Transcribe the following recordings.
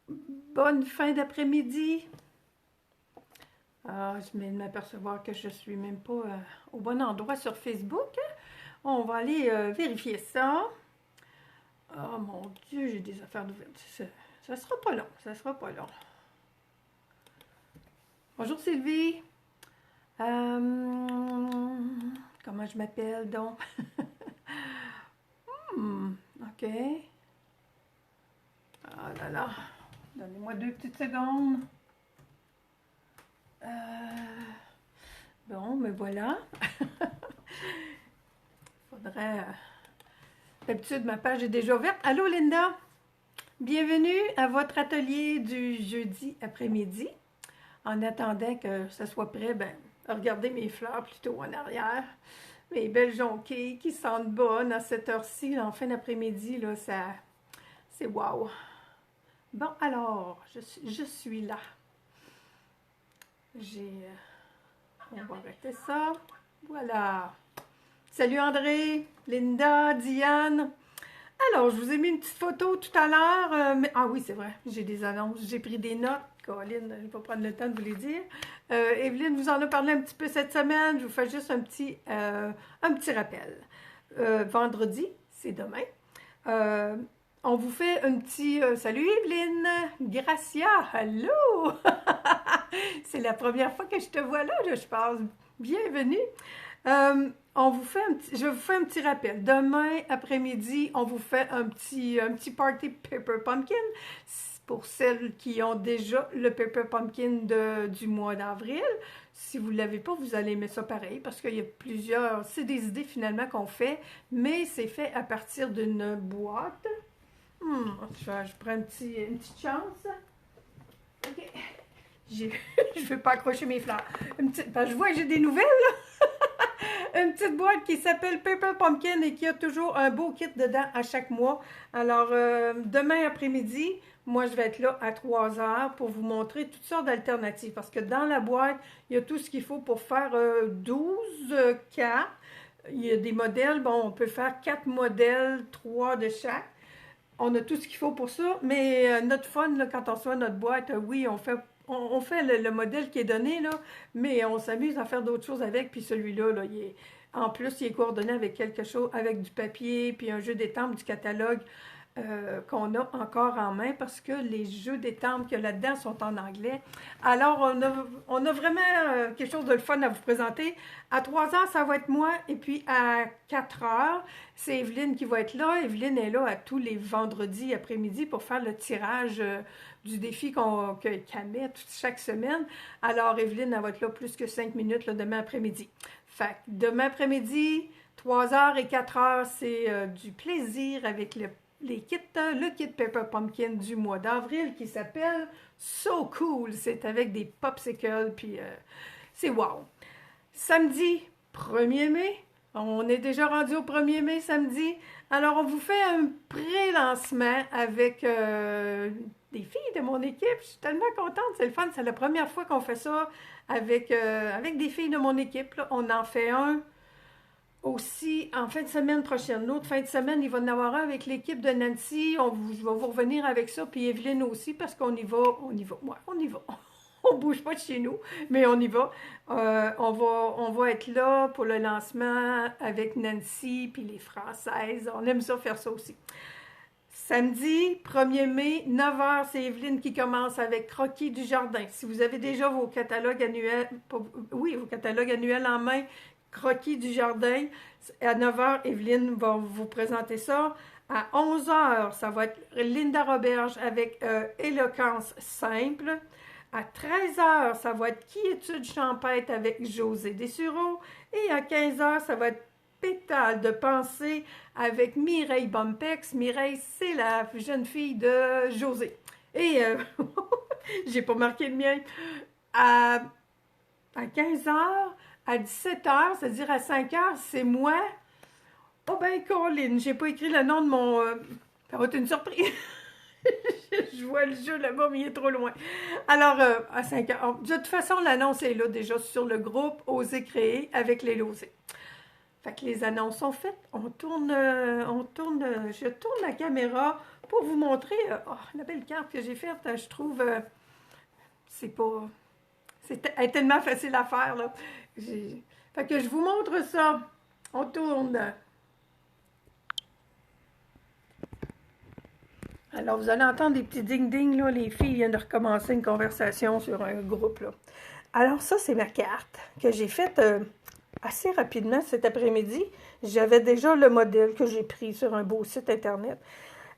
Bonne fin d'après-midi. Ah, je viens de m'apercevoir que je suis même pas au bon endroit sur Facebook. On va aller vérifier ça. Oh mon Dieu, j'ai des affaires d'ouverture. Ça sera pas long, ça sera pas long. Bonjour Sylvie. Comment je m'appelle donc? OK. Ah là là. Donnez-moi 2 petites secondes. Bon, mais voilà. Faudrait... D'habitude, ma page est déjà ouverte. Allô, Linda! Bienvenue à votre atelier du jeudi après-midi. En attendant que ça soit prêt, ben, regardez mes fleurs plutôt en arrière. Mes belles jonquilles qui sentent bonnes à cette heure-ci, en fin d'après-midi, là, ça... C'est wow! Bon, alors, je suis là. On va arrêter ça. Voilà. Salut André, Linda, Diane. Alors, je vous ai mis une petite photo tout à l'heure. Ah oui, c'est vrai, j'ai des annonces. J'ai pris des notes. Colline, je vais pas prendre le temps de vous les dire. Evelyne vous en a parlé un petit peu cette semaine. Je vous fais juste un petit rappel. Vendredi, c'est demain. On vous fait un petit salut Evelyne, Gracia, hello! C'est la première fois que je te vois là, je pense. Bienvenue. Je vous fais un petit rappel. Demain après-midi, on vous fait un petit party Pepper Pumpkin. Pour celles qui ont déjà le Pepper Pumpkin du mois d'avril. Si vous ne l'avez pas, vous allez aimer ça pareil parce qu'il y a plusieurs... C'est des idées finalement qu'on fait, mais c'est fait à partir d'une boîte. Je prends une petite chance. OK. Je ne vais pas accrocher mes fleurs. Parce que je vois que j'ai des nouvelles. Une petite boîte qui s'appelle Paper Pumpkin et qui a toujours un beau kit dedans à chaque mois. Alors, demain après-midi, moi, je vais être là à 3 heures pour vous montrer toutes sortes d'alternatives. Parce que dans la boîte, il y a tout ce qu'il faut pour faire 12 cas. Il y a des modèles. Bon, on peut faire 4 modèles, 3 de chaque. On a tout ce qu'il faut pour ça, mais notre fun, là, quand on reçoit notre boîte, oui, on fait le modèle qui est donné, là, mais on s'amuse à faire d'autres choses avec, puis celui-là, là, en plus, il est coordonné avec quelque chose, avec du papier, puis un jeu d'étampes du catalogue qu'on a encore en main, parce que les jeux d'étampes qu'il y a là-dedans sont en anglais. Alors, on a vraiment quelque chose de le fun à vous présenter. À 3 heures, ça va être moi, et puis à 4 heures, c'est Evelyne qui va être là. Evelyne est là à tous les vendredis après-midi pour faire le tirage du défi qu'elle met chaque semaine. Alors, Evelyne, elle va être là plus que 5 minutes là, demain après-midi. Fait que demain après-midi, 3 heures et 4 heures, c'est du plaisir avec le kit Pepper Pumpkin du mois d'avril qui s'appelle So Cool. C'est avec des popsicles, puis c'est wow. Samedi 1er mai, on est déjà rendu au 1er mai samedi. Alors, on vous fait un pré-lancement avec des filles de mon équipe. Je suis tellement contente, c'est le fun. C'est la première fois qu'on fait ça avec des filles de mon équipe, là. On en fait un aussi en fin de semaine prochaine. L'autre fin de semaine, il va y en avoir un avec l'équipe de Nancy. Je vais vous revenir avec ça, puis Evelyne aussi, parce qu'on y va. Ouais, on y va. On bouge pas de chez nous, mais on y va. On va être là pour le lancement avec Nancy, puis les Françaises. On aime ça faire ça aussi. Samedi 1er mai, 9 heures, c'est Evelyne qui commence avec Croquis du jardin. Si vous avez déjà vos catalogues annuels, vos catalogues annuels en main, Croquis du jardin, à 9 heures, Evelyne va vous présenter ça. À 11 heures, ça va être Linda Roberge avec Éloquence simple. À 13 heures, ça va être Quiétude champêtre avec José Dessureau. Et à 15 heures, ça va être Pétale de pensée avec Mireille Bompex. Mireille, c'est la jeune fille de José. Et j'ai pas marqué le mien. À 15 heures, à 17 heures, c'est-à-dire à 5 heures, c'est moi. Oh ben, Colin, j'ai pas écrit le nom de mon... ça va être une surprise. Je vois le jeu là-bas, mais il est trop loin. Alors, à 5 heures... De toute façon, l'annonce est là déjà sur le groupe Oser créer avec les Losés. Fait que les annonces sont faites. Je tourne la caméra pour vous montrer la belle carte que j'ai faite. Je trouve, elle est tellement facile à faire, là. Fait que je vous montre ça. On tourne. Alors, vous allez entendre des petits ding-ding, là. Les filles viennent de recommencer une conversation sur un groupe, là. Alors, ça, c'est ma carte que j'ai faite assez rapidement cet après-midi. J'avais déjà le modèle que j'ai pris sur un beau site Internet.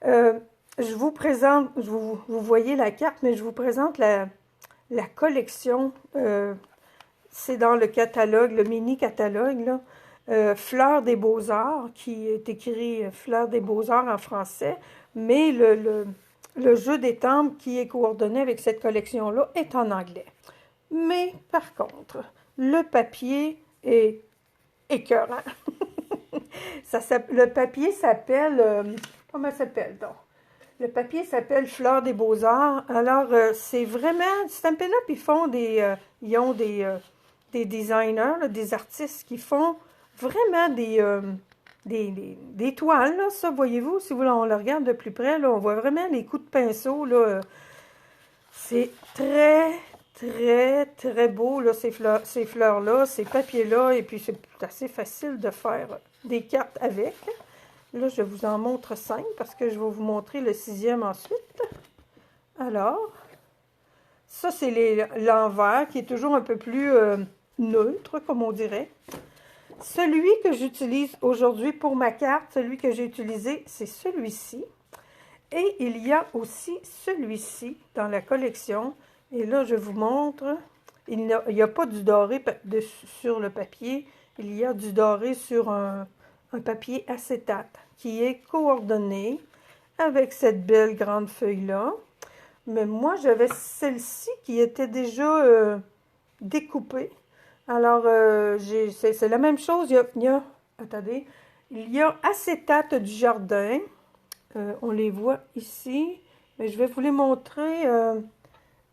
Je vous présente, vous voyez la carte, mais je vous présente la collection. C'est dans le catalogue, le mini-catalogue, là. Fleurs des Beaux-Arts, qui est écrit Fleurs des Beaux-Arts en français, mais le jeu des temples qui est coordonné avec cette collection-là est en anglais. Mais par contre, le papier est écœurant. Le papier s'appelle... comment s'appelle donc? Le papier s'appelle Fleurs des Beaux-Arts. Alors, c'est vraiment... Stampin' Up, ils ont des designers, là, des artistes qui font vraiment des toiles, là, ça, voyez-vous, si on le regarde de plus près, là, on voit vraiment les coups de pinceau, là. C'est très, très, très beau, là, ces fleurs-là, ces papiers-là, et puis c'est assez facile de faire des cartes avec. Là, je vous en montre 5, parce que je vais vous montrer le 6e ensuite. Alors, ça, c'est l'envers, qui est toujours un peu plus neutre, comme on dirait. Celui que j'utilise aujourd'hui pour ma carte, celui que j'ai utilisé, c'est celui-ci. Et il y a aussi celui-ci dans la collection. Et là, je vous montre. Il n'y a pas du doré sur le papier. Il y a du doré sur un papier acétate qui est coordonné avec cette belle grande feuille-là. Mais moi, j'avais celle-ci qui était déjà découpée. Alors, c'est la même chose. Attendez, il y a acétate du jardin. On les voit ici. Mais je vais vous les montrer.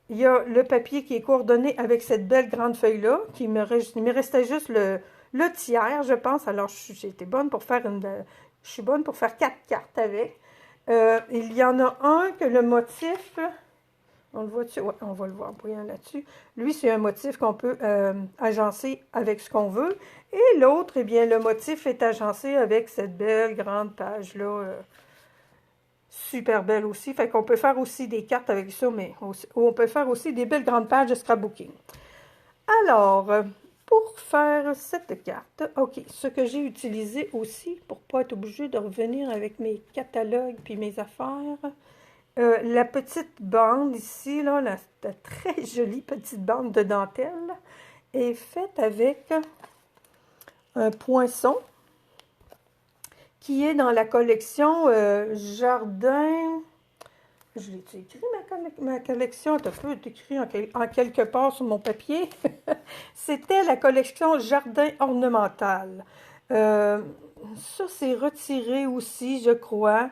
Il y a le papier qui est coordonné avec cette belle grande feuille-là. Il me restait juste le tiers, je pense. Alors, j'ai été bonne pour faire je suis bonne pour faire 4 cartes avec. Il y en a un que le motif... On le voit-tu? Oui, on va le voir brillant là-dessus. Lui, c'est un motif qu'on peut agencer avec ce qu'on veut. Et l'autre, eh bien, le motif est agencé avec cette belle grande page-là. Super belle aussi. Fait qu'on peut faire aussi des cartes avec ça, mais on peut faire aussi des belles grandes pages de scrapbooking. Alors, pour faire cette carte, OK, ce que j'ai utilisé aussi, pour ne pas être obligé de revenir avec mes catalogues puis mes affaires... la petite bande ici, là, la très jolie petite bande de dentelle est faite avec un poinçon qui est dans la collection Jardin. Je l'ai écrit, ma collection est un peu écrit en quelque part sur mon papier. C'était la collection Jardin ornemental. Ça, c'est retiré aussi, je crois.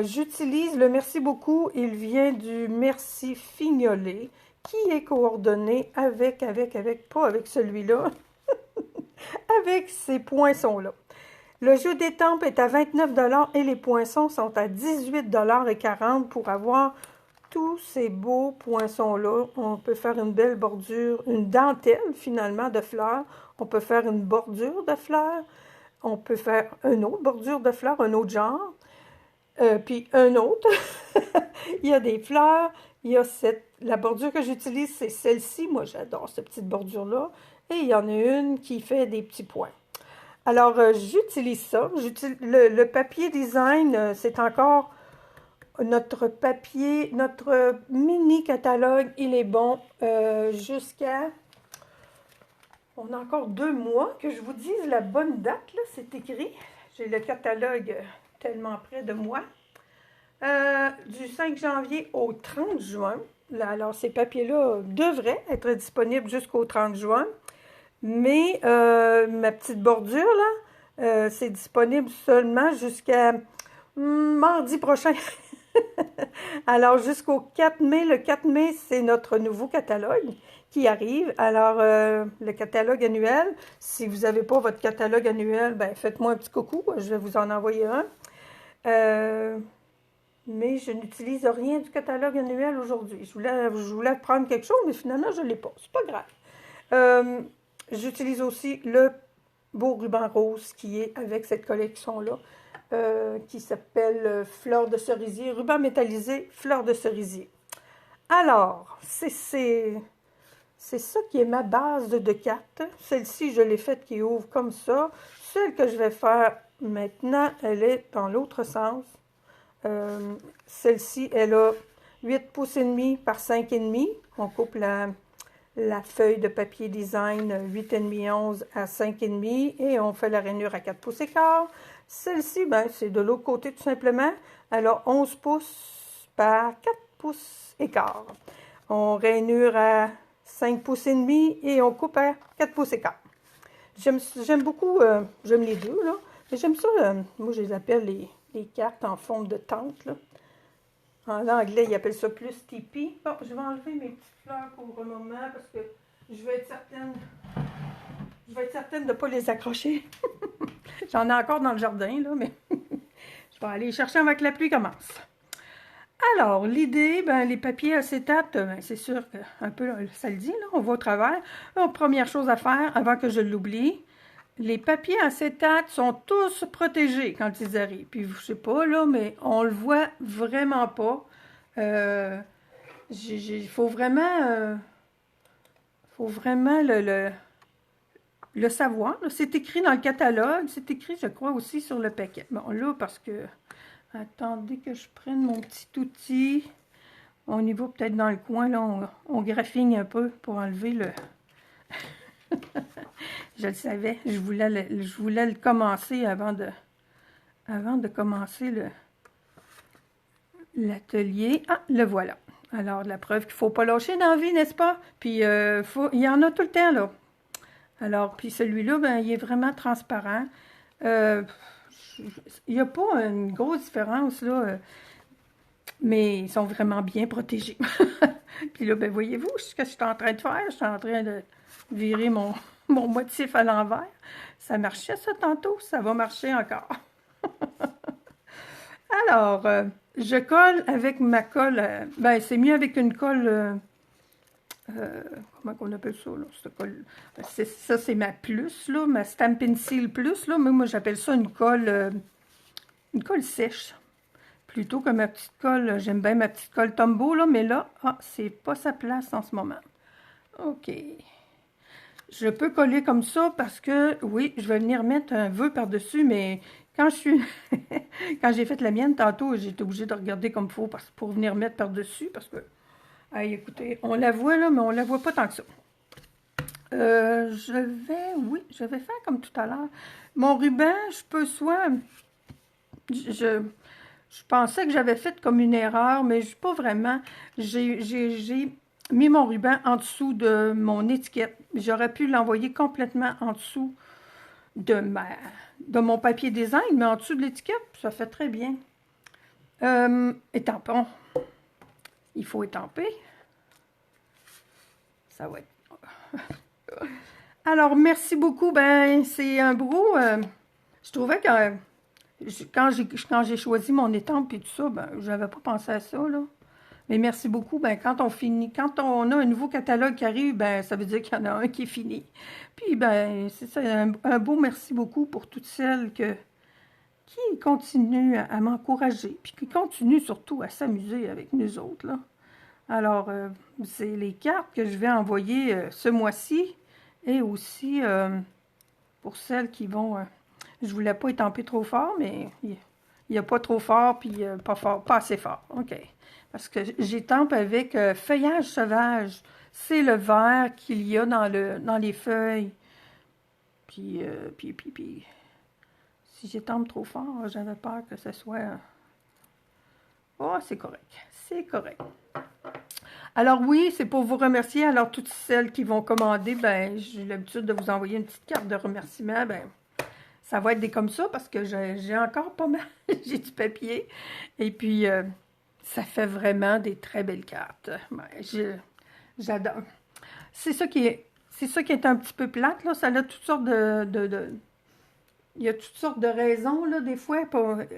J'utilise le merci beaucoup, il vient du merci fignolé, qui est coordonné pas avec celui-là, avec ces poinçons-là. Le jeu des tempes est à 29 $ et les poinçons sont à 18,40 $ pour avoir tous ces beaux poinçons-là. On peut faire une belle bordure, une dentelle finalement de fleurs. On peut faire une bordure de fleurs. On peut faire une autre bordure de fleurs, un autre genre. Puis un autre, il y a des fleurs, il y a la bordure que j'utilise, c'est celle-ci, moi j'adore cette petite bordure-là, et il y en a une qui fait des petits points. Alors, j'utilise ça, le papier design, c'est encore notre papier, notre mini-catalogue, il est bon jusqu'à, on a encore 2 mois, que je vous dise la bonne date, là, c'est écrit, j'ai le catalogue tellement près de moi. Du 5 janvier au 30 juin. Là, alors, ces papiers-là devraient être disponibles jusqu'au 30 juin. Mais ma petite bordure, là, c'est disponible seulement jusqu'à mardi prochain. Alors, jusqu'au 4 mai, le 4 mai, c'est notre nouveau catalogue qui arrive. Alors, le catalogue annuel, si vous n'avez pas votre catalogue annuel, ben faites-moi un petit coucou, je vais vous en envoyer un. Mais je n'utilise rien du catalogue annuel aujourd'hui. Je voulais prendre quelque chose, mais finalement, je ne l'ai pas. C'est pas grave. J'utilise aussi le beau ruban rose qui est avec cette collection-là, qui s'appelle Fleur de cerisier, ruban métallisé, fleur de cerisier. Alors, c'est ça qui est ma base de cartes. Celle-ci, je l'ai faite qui ouvre comme ça. Celle que je vais faire maintenant, elle est dans l'autre sens. Celle-ci, elle a 8 pouces et demi par 5,5. On coupe la feuille de papier design 8,5 11 à 5,5 et on fait la rainure à 4 pouces et quart. Celle-ci, ben, c'est de l'autre côté tout simplement. Elle a 11 pouces par 4 pouces et quart. On rainure à 5 pouces et demi et on coupe à 4 pouces et quart. J'aime beaucoup, j'aime les deux, là. Mais j'aime ça, moi je les appelle les cartes en forme de tente, là. En anglais, ils appellent ça plus tipi. Bon, je vais enlever mes petites fleurs pour un moment parce que je vais être certaine de ne pas les accrocher. J'en ai encore dans le jardin, là, mais je vais aller chercher avant que la pluie commence. Alors, l'idée, ben, les papiers acétate, ben, c'est sûr que un peu, ça le dit, là, on va au travers. Alors, première chose à faire, avant que je l'oublie, les papiers acétate sont tous protégés quand ils arrivent. Puis, je sais pas, là, mais on le voit vraiment pas. Il faut vraiment le savoir. C'est écrit dans le catalogue, c'est écrit, je crois, aussi sur le paquet. Bon, là, parce que... Attendez que je prenne mon petit outil. On y va peut-être dans le coin, là, on graffigne un peu pour enlever le... Je le savais, je voulais le commencer avant de commencer l'atelier. Ah, le voilà. Alors, la preuve qu'il ne faut pas lâcher dans la vie, n'est-ce pas? Puis, il y en a tout le temps, là. Alors, puis celui-là, ben, il est vraiment transparent. Il n'y a pas une grosse différence, là, mais ils sont vraiment bien protégés. Puis là, ben, voyez-vous ce que je suis en train de faire? Je suis en train de virer mon motif à l'envers. Ça marchait, ça, tantôt? Ça va marcher encore. Alors, je colle avec ma colle. Ben, c'est mieux avec une colle... comment on appelle ça, là? Ça, c'est ma plus, là, ma Stampin' Seal Plus, là. Mais moi, j'appelle ça une colle sèche. Plutôt que ma petite colle, j'aime bien ma petite colle Tombow, là, mais là, c'est pas sa place en ce moment. OK. Je peux coller comme ça parce que, oui, je vais venir mettre un vœu par-dessus, mais quand quand j'ai fait la mienne, tantôt, j'ai été obligée de regarder comme il faut pour venir mettre par-dessus, parce que, hey, écoutez, on la voit, là, mais on la voit pas tant que ça. Je vais faire comme tout à l'heure. Mon ruban, je peux soit... Je pensais que j'avais fait comme une erreur, mais pas vraiment. J'ai mis mon ruban en dessous de mon étiquette. J'aurais pu l'envoyer complètement en dessous de mon papier design, mais en dessous de l'étiquette, ça fait très bien. Étampons. Il faut étamper. Ça va être... Alors, merci beaucoup. Ben, c'est un brou. Je trouvais que... Quand j'ai choisi mon étampe et tout ça, ben, je n'avais pas pensé à ça, là. Mais merci beaucoup. Ben, quand on a un nouveau catalogue qui arrive, ben, ça veut dire qu'il y en a un qui est fini. Puis, ben, c'est ça, un beau merci beaucoup pour toutes celles qui continuent à m'encourager, puis qui continuent surtout à s'amuser avec nous autres, là. Alors, c'est les cartes que je vais envoyer ce mois-ci, et aussi pour celles qui vont... je ne voulais pas étamper trop fort, mais il n'y a pas trop fort, puis pas assez fort. OK. Parce que j'étampe avec feuillage sauvage. C'est le vert qu'il y a dans les feuilles. Puis, si j'étampe trop fort, j'avais peur que ce soit... Oh, c'est correct. C'est correct. Alors oui, c'est pour vous remercier. Alors, toutes celles qui vont commander, ben, j'ai l'habitude de vous envoyer une petite carte de remerciement. Ben, ça va être des comme ça parce que j'ai encore pas mal. J'ai du papier. Et puis, ça fait vraiment des très belles cartes. Ben, j'adore. C'est ça qui est un petit peu plate, là. Ça a toutes sortes il y a toutes sortes de raisons, là, des fois.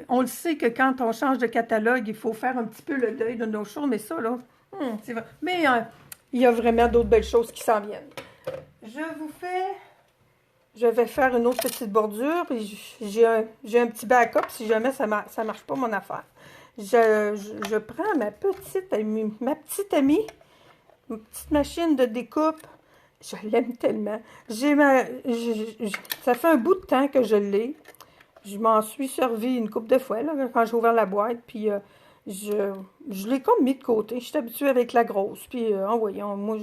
On le sait que quand on change de catalogue, il faut faire un petit peu le deuil de nos choses, mais ça, là, c'est vrai. Mais il y a vraiment d'autres belles choses qui s'en viennent. Je vais faire une autre petite bordure, puis j'ai un petit backup si jamais ça marche pas mon affaire. Je prends ma petite amie, une petite machine de découpe. Je l'aime tellement. Ça fait un bout de temps que je l'ai. Je m'en suis servi une couple de fois là, quand j'ai ouvert la boîte, puis je l'ai comme mis de côté. Je suis habituée avec la grosse, puis en voyant, moi,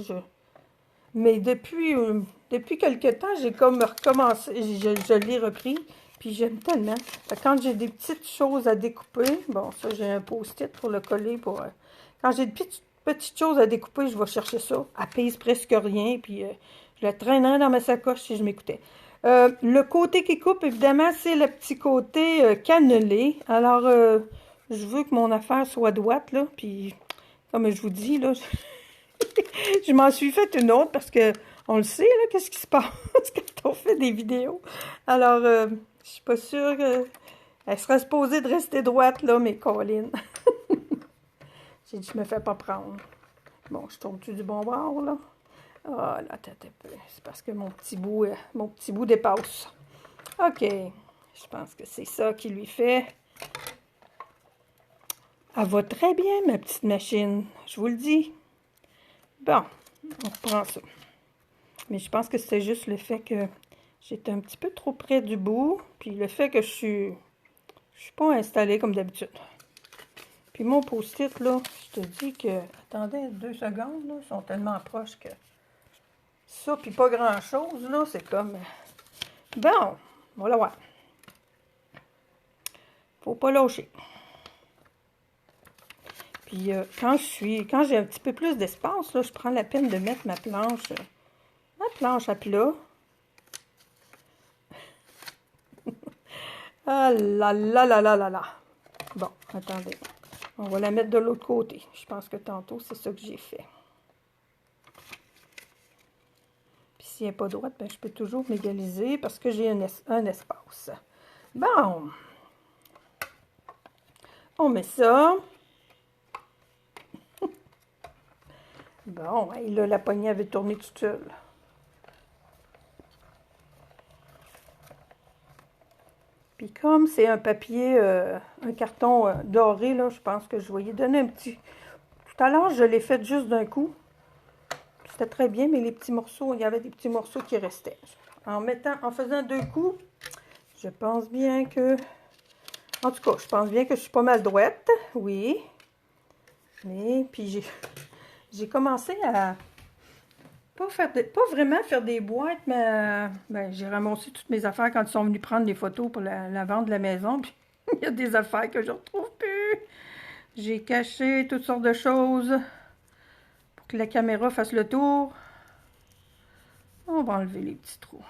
Mais depuis quelque temps, j'ai comme recommencé, je l'ai repris, puis j'aime tellement. Fait que quand j'ai des petites choses à découper, bon, ça, j'ai un post-it pour le coller. Quand j'ai des petites choses à découper, je vais chercher ça. Elle pèse presque rien, puis je la traînerais dans ma sacoche si je m'écoutais. Le côté qui coupe, évidemment, c'est le petit côté cannelé. Alors, je veux que mon affaire soit droite, là, puis comme je vous dis, là, je m'en suis fait une autre parce que on le sait, là, qu'est-ce qui se passe quand on fait des vidéos. Alors, je suis pas sûre qu'elle serait supposée de rester droite, là, mais Colin. J'ai dit, je me fais pas prendre. Bon, je tourne-tu du bon bord, là? Ah, là, attends un peu. C'est parce que mon petit bout dépasse. OK. Je pense que c'est ça qui lui fait. Elle va très bien, ma petite machine. Je vous le dis. Bon, on reprend ça. Mais je pense que c'est juste le fait que j'étais un petit peu trop près du bout, puis le fait que je suis pas installée comme d'habitude. Puis mon post-it, là, je te dis que... Attendez 2 secondes, là, ils sont tellement proches que... Ça, puis pas grand-chose, là, c'est comme... Bon, voilà, ouais. Faut pas lâcher. Puis quand j'ai un petit peu plus d'espace, là, je prends la peine de mettre ma planche à plat. Ah là là là là là là. Bon, attendez. On va la mettre de l'autre côté. Je pense que tantôt, c'est ça que j'ai fait. Puis si elle n'est pas droite, ben, je peux toujours m'égaliser parce que j'ai un espace. Bon. On met ça. Bon, et là, la poignée avait tourné toute seule. Puis comme c'est un papier, un carton doré, là, je pense que je vais y donner un petit... Tout à l'heure, je l'ai fait juste d'un coup. C'était très bien, mais les petits morceaux, il y avait des petits morceaux qui restaient. En faisant 2 coups, je pense bien que... En tout cas, je pense bien que je suis pas mal droite, oui. Mais, puis j'ai commencé à... Pas vraiment faire des boîtes, mais ben, j'ai ramassé toutes mes affaires quand ils sont venus prendre des photos pour la vente de la maison. Puis il y a des affaires que je ne retrouve plus. J'ai caché toutes sortes de choses pour que la caméra fasse le tour. On va enlever les petits trous.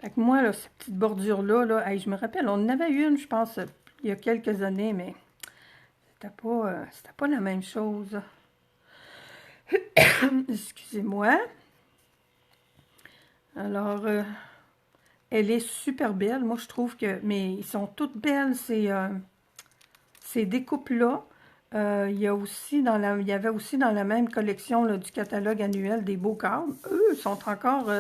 Fait que moi, là, cette petite bordure-là, là, hey, je me rappelle, on en avait une, je pense, il y a quelques années, mais c'était pas la même chose. Excusez-moi. Alors, elle est super belle. Moi, je trouve que... Mais ils sont toutes belles, ces découpes-là. Il y avait aussi dans la même collection là, du catalogue annuel des beaux cadres. Eux sont encore...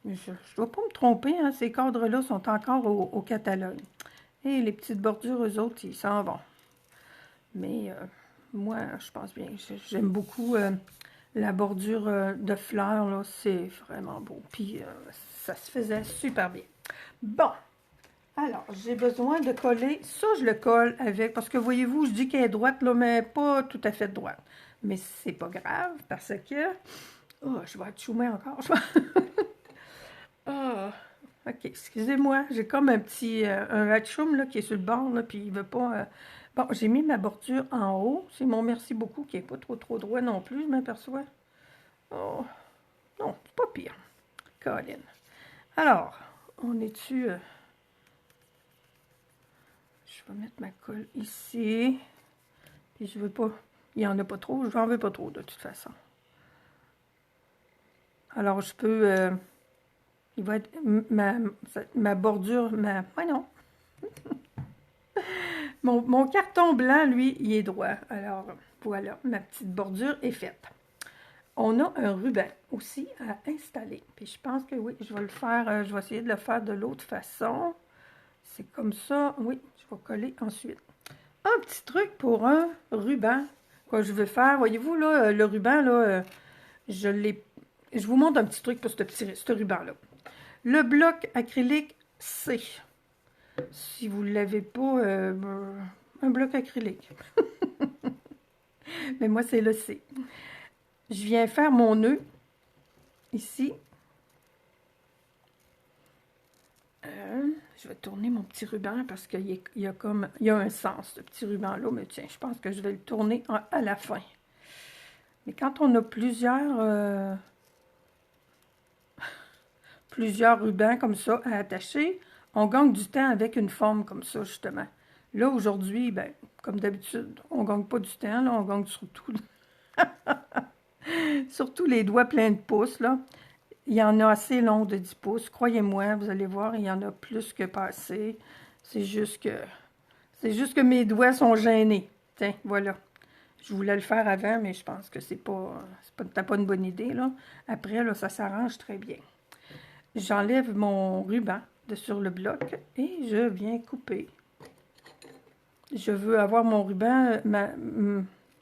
je ne dois pas me tromper, hein, ces cadres-là sont encore au catalogue. Et les petites bordures, eux autres, ils s'en vont. Mais moi, je pense bien. J'aime beaucoup la bordure de fleurs, là. C'est vraiment beau. Puis, ça se faisait super bien. Bon. Alors, j'ai besoin de coller. Ça, je le colle avec... Parce que, voyez-vous, je dis qu'elle est droite, là, mais pas tout à fait droite. Mais c'est pas grave, parce que... Oh, je vais être choumée encore. Ah, ok, excusez-moi. J'ai comme un petit... un ratchoum, là, qui est sur le bord, là, puis il veut pas... Bon, j'ai mis ma bordure en haut. C'est mon merci beaucoup qui n'est pas trop droit non plus, je m'aperçois. Oh, non, c'est pas pire. Colin. Alors, on est dessus... je je vais mettre ma colle ici. Puis je veux pas, il n'y en a pas trop, je n'en veux pas trop de toute façon. Alors je peux, il va être ma bordure, non. Mon carton blanc, lui, il est droit. Alors voilà, ma petite bordure est faite. On a un ruban aussi à installer. Puis je pense que oui, je vais le faire, je vais essayer de le faire de l'autre façon. C'est comme ça, oui, je vais coller ensuite. Un petit truc pour un ruban, quoi je veux faire. Voyez-vous, là, le ruban, là, je vous montre un petit truc pour ce ruban-là. Le bloc acrylique C. Si vous ne l'avez pas, un bloc acrylique. Mais moi, c'est le C. Je viens faire mon nœud ici. Je vais tourner mon petit ruban parce qu'il y a un sens, ce petit ruban-là. Mais tiens, je pense que je vais le tourner à la fin. Mais quand on a plusieurs rubans comme ça à attacher, on gagne du temps avec une forme comme ça, justement. Là, aujourd'hui, ben, comme d'habitude, on ne gagne pas du temps, là, on gagne surtout, surtout les doigts pleins de pouces, là. Il y en a assez long de 10 pouces, croyez-moi, vous allez voir, il y en a plus que pas assez. C'est juste que mes doigts sont gênés. Tiens, voilà. Je voulais le faire avant, mais je pense que c'est pas une bonne idée, là. Après, là, ça s'arrange très bien. J'enlève mon ruban de sur le bloc et je viens couper. Je veux avoir mon ruban,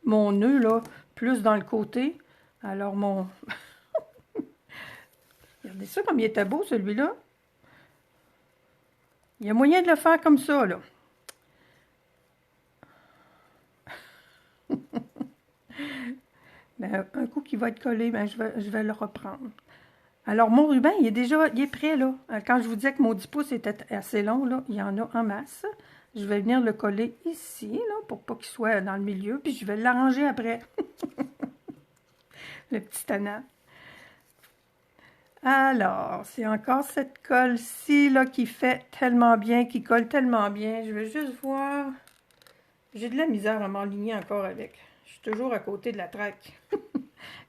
mon nœud, là, plus dans le côté. Alors, regardez ça comme il était beau, celui-là. Il y a moyen de le faire comme ça, là. Ben, un coup qui va être collé, ben, je vais le reprendre. Alors, mon ruban, il est prêt, là. Quand je vous disais que mon 10 pouces était assez long, là, il y en a en masse. Je vais venir le coller ici, là, pour pas qu'il soit dans le milieu, puis je vais l'arranger après. Le petit tannant. Alors, c'est encore cette colle-ci, là, qui fait tellement bien, qui colle tellement bien. Je vais juste voir. J'ai de la misère à m'enligner encore avec. Je suis toujours à côté de la traque.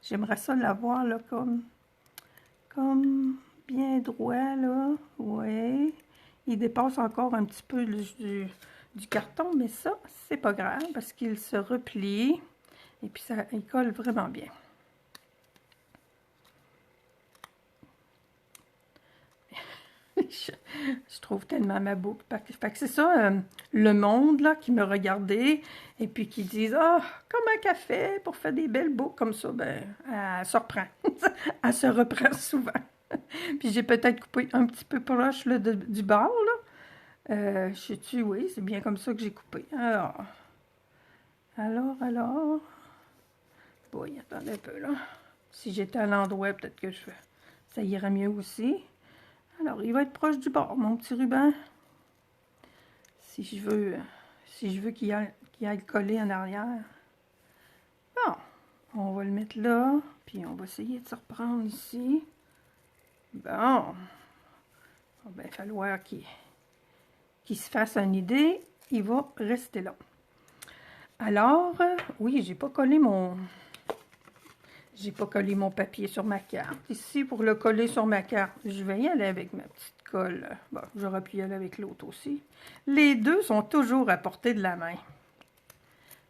J'aimerais ça l'avoir, là, comme bien droit, là. Ouais. Il dépasse encore un petit peu du carton, mais ça, c'est pas grave, parce qu'il se replie. Et puis, il colle vraiment bien. Je trouve tellement ma boucle. Fait que c'est ça, le monde là, qui me regardait et puis qui disent « Ah, comment qu'elle fait pour faire des belles boucles comme ça? » Ben, elle se reprend. Elle se reprend souvent. Puis j'ai peut-être coupé un petit peu proche là, du bord, là. Je sais-tu, oui, c'est bien comme ça que j'ai coupé. Alors. Bon, attendez un peu, là. Si j'étais à l'endroit, peut-être que ça irait mieux aussi. Alors, il va être proche du bord, mon petit ruban. Si je veux qu'il aille coller en arrière. Bon, on va le mettre là, puis on va essayer de se reprendre ici. Bon, il va bien falloir qu'il se fasse une idée. Il va rester là. Alors, oui, j'ai pas collé mon papier sur ma carte. Ici, pour le coller sur ma carte, je vais y aller avec ma petite colle. Bon, j'aurais pu y aller avec l'autre aussi. Les deux sont toujours à portée de la main.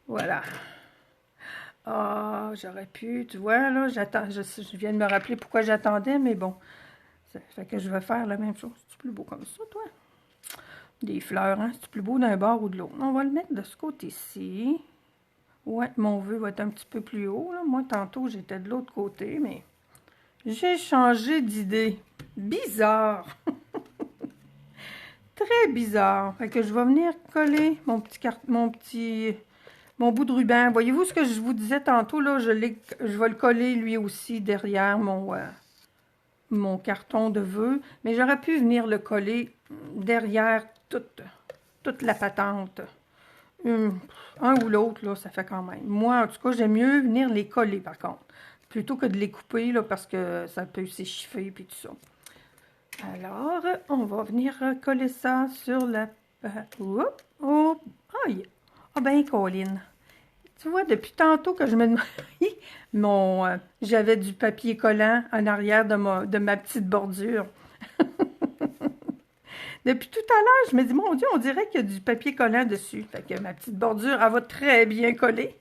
Voilà. Ah, j'aurais pu, tu vois, là, j'attends. Je viens de me rappeler pourquoi j'attendais, mais bon. Ça fait que je vais faire la même chose. C'est plus beau comme ça, toi? Des fleurs, hein? C'est plus beau d'un bord ou de l'autre. On va le mettre de ce côté-ci. Ouais, mon vœu va être un petit peu plus haut, là. Moi, tantôt, j'étais de l'autre côté, mais j'ai changé d'idée. Bizarre. Très bizarre. Fait que je vais venir coller mon bout de ruban. Voyez-vous ce que je vous disais tantôt, là? Je vais le coller, lui aussi, derrière mon carton de vœux. Mais j'aurais pu venir le coller derrière toute la patente. Un ou l'autre, là, ça fait quand même. Moi, en tout cas, j'aime mieux venir les coller, par contre. Plutôt que de les couper, là, parce que ça peut s'échiffer, puis tout ça. Alors, on va venir coller ça sur la... Oh, aïe! Ah ben, Colline. Tu vois, depuis tantôt que je me demande... j'avais du papier collant en arrière de ma petite bordure. Depuis tout à l'heure, je me dis, mon Dieu, on dirait qu'il y a du papier collant dessus. Fait que ma petite bordure, elle va très bien coller.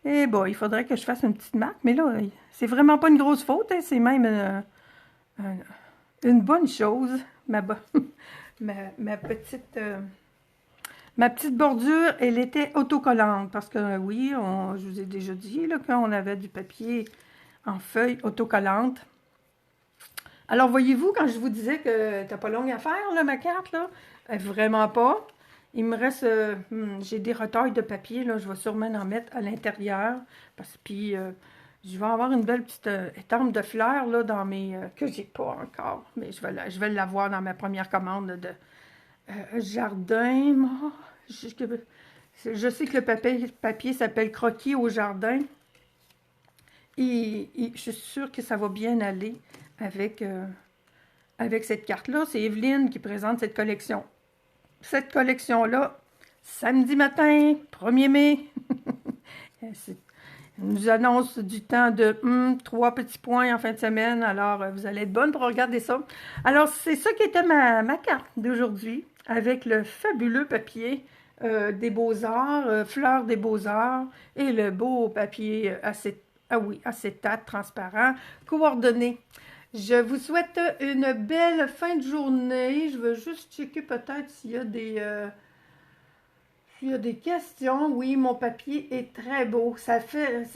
Et bon, il faudrait que je fasse une petite marque, mais là, c'est vraiment pas une grosse faute, hein, c'est même une bonne chose. Ma, ma, ma petite, euh, ma petite bordure, elle était autocollante, parce que oui, je vous ai déjà dit là, qu'on avait du papier en feuille autocollante. Alors, voyez-vous, quand je vous disais que t'as pas longue à faire, là, ma carte, là, vraiment pas. Il me reste, j'ai des retailles de papier, là, je vais sûrement en mettre à l'intérieur, puis je vais avoir une belle petite étampe de fleurs, là, dans mes, que j'ai pas encore, mais je vais l'avoir dans ma première commande de jardin. Moi, je sais que le papier s'appelle Croquis au jardin, et je suis sûre que ça va bien aller avec, avec cette carte-là. C'est Evelyne qui présente cette collection. Cette collection-là, samedi matin, 1er mai, elle nous annonce du temps de 3 petits points en fin de semaine. Alors, vous allez être bonne pour regarder ça. Alors, c'est ça qui était ma carte d'aujourd'hui, avec le fabuleux papier des Beaux-Arts, Fleurs des Beaux-Arts, et le beau papier acétate transparent, coordonné. Je vous souhaite une belle fin de journée. Je veux juste checker peut-être s'il y a des questions. Oui, mon papier est très beau. Ça fait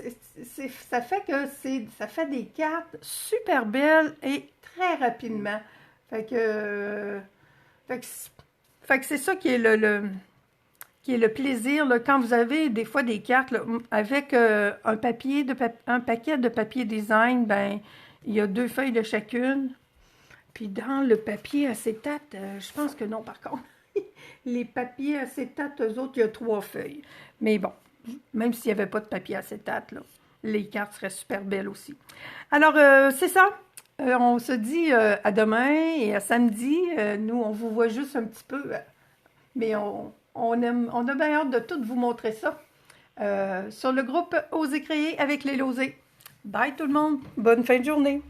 des cartes super belles et très rapidement. Fait que, fait que, fait que c'est ça qui est qui est le plaisir là, quand vous avez des fois des cartes là, avec un paquet de papier design, ben il y a 2 feuilles de chacune. Puis dans le papier acétate, je pense que non par contre. Les papiers acétate, eux autres, il y a 3 feuilles. Mais bon, même s'il n'y avait pas de papier acétate, là, les cartes seraient super belles aussi. Alors, c'est ça. On se dit à demain et à samedi. Nous, on vous voit juste un petit peu, mais on a bien hâte de tout vous montrer ça sur le groupe Oser créer avec les Losés. Bye tout le monde. Bonne fin de journée.